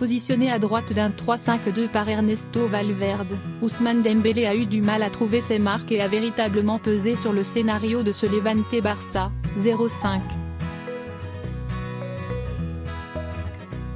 Positionné à droite d'un 3-5-2 par Ernesto Valverde, Ousmane Dembélé a eu du mal à trouver ses marques et a véritablement pesé sur le scénario de ce Levante-Barça, 0-5.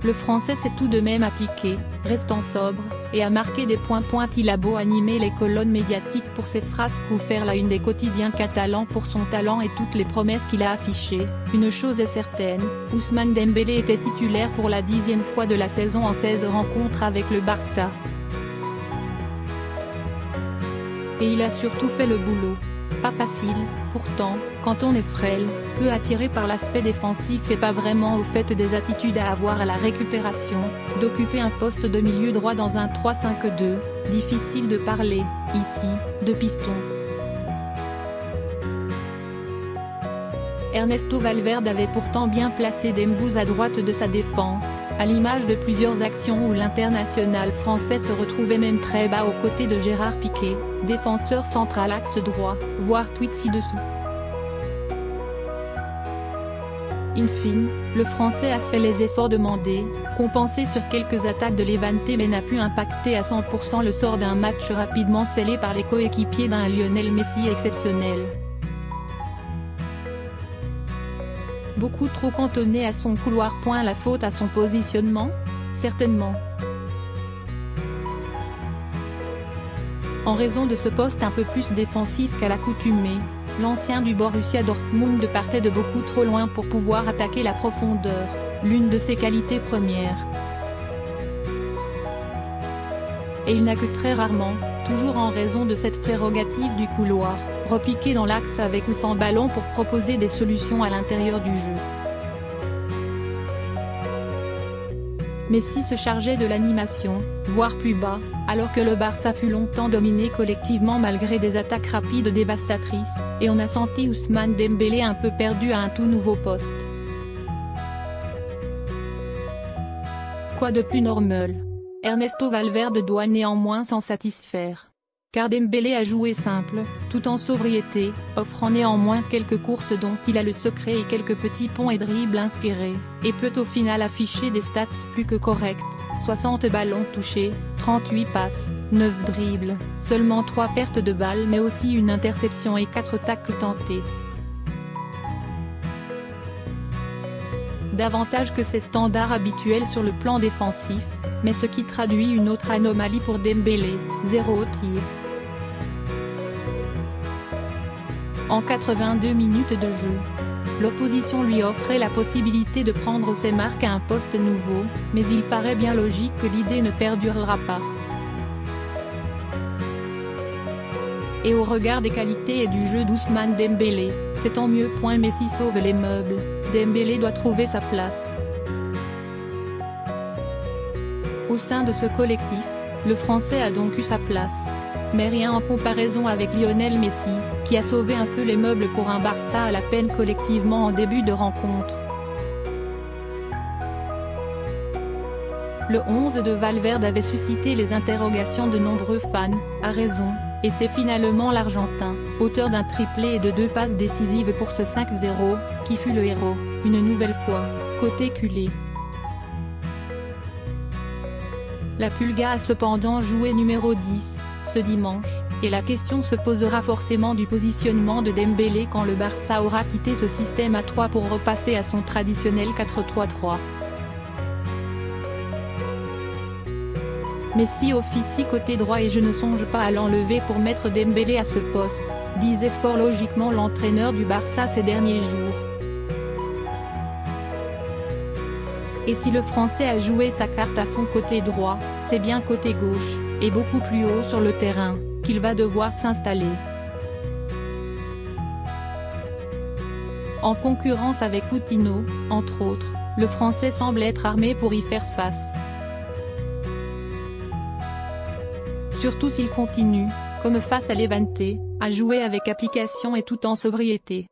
Le Français s'est tout de même appliqué, restant sobre, et a marqué des points. Il a beau animer les colonnes médiatiques pour ses phrases ou faire la une des quotidiens catalans pour son talent et toutes les promesses qu'il a affichées, une chose est certaine, Ousmane Dembélé était titulaire pour la 10e fois de la saison en 16 rencontres avec le Barça. Et il a surtout fait le boulot. Pas facile, pourtant, quand on est frêle, peu attiré par l'aspect défensif et pas vraiment au fait des attitudes à avoir à la récupération, d'occuper un poste de milieu droit dans un 3-5-2, difficile de parler, ici, de piston. Ernesto Valverde avait pourtant bien placé Dembouz à droite de sa défense, à l'image de plusieurs actions où l'international français se retrouvait même très bas aux côtés de Gérard Piqué, défenseur central axe droit, voir tweet ci-dessous. In fine, le Français a fait les efforts demandés, compensé sur quelques attaques de Levante mais n'a pu impacter à 100% le sort d'un match rapidement scellé par les coéquipiers d'un Lionel Messi exceptionnel. Beaucoup trop cantonné à son couloir. La faute à son positionnement? Certainement. En raison de ce poste un peu plus défensif qu'à l'accoutumée, l'ancien du Borussia Dortmund partait de beaucoup trop loin pour pouvoir attaquer la profondeur, l'une de ses qualités premières. Et il n'a que très rarement, toujours en raison de cette prérogative du couloir, repiqué dans l'axe avec ou sans ballon pour proposer des solutions à l'intérieur du jeu. Messi se chargeait de l'animation, voire plus bas, alors que le Barça fut longtemps dominé collectivement malgré des attaques rapides dévastatrices, et on a senti Ousmane Dembélé un peu perdu à un tout nouveau poste. Quoi de plus normal? Ernesto Valverde doit néanmoins s'en satisfaire. Car Dembélé a joué simple, tout en sobriété, offrant néanmoins quelques courses dont il a le secret et quelques petits ponts et dribbles inspirés, et peut au final afficher des stats plus que correctes, 60 ballons touchés, 38 passes, 9 dribbles, seulement 3 pertes de balles mais aussi une interception et 4 tacles tentés. Davantage que ses standards habituels sur le plan défensif, mais ce qui traduit une autre anomalie pour Dembélé, 0 tir. En 82 minutes de jeu, l'opposition lui offrait la possibilité de prendre ses marques à un poste nouveau, mais il paraît bien logique que l'idée ne perdurera pas. Et au regard des qualités et du jeu d'Ousmane Dembélé, c'est tant mieux. Messi sauve les meubles, Dembélé doit trouver sa place. Au sein de ce collectif, le Français a donc eu sa place. Mais rien en comparaison avec Lionel Messi, qui a sauvé un peu les meubles pour un Barça à la peine collectivement en début de rencontre. Le 11 de Valverde avait suscité les interrogations de nombreux fans, à raison, et c'est finalement l'Argentin, auteur d'un triplé et de 2 passes décisives pour ce 5-0, qui fut le héros, une nouvelle fois, côté culé. La Pulga a cependant joué numéro 10, ce dimanche, et la question se posera forcément du positionnement de Dembélé quand le Barça aura quitté ce système à 3 pour repasser à son traditionnel 4-3-3. Messi officie côté droit et je ne songe pas à l'enlever pour mettre Dembélé à ce poste, disait fort logiquement l'entraîneur du Barça ces derniers jours. Et si le Français a joué sa carte à fond côté droit, c'est bien côté gauche, et beaucoup plus haut sur le terrain, qu'il va devoir s'installer. En concurrence avec Coutinho, entre autres, le Français semble être armé pour y faire face. Surtout s'il continue, comme face à Levante, à jouer avec application et tout en sobriété.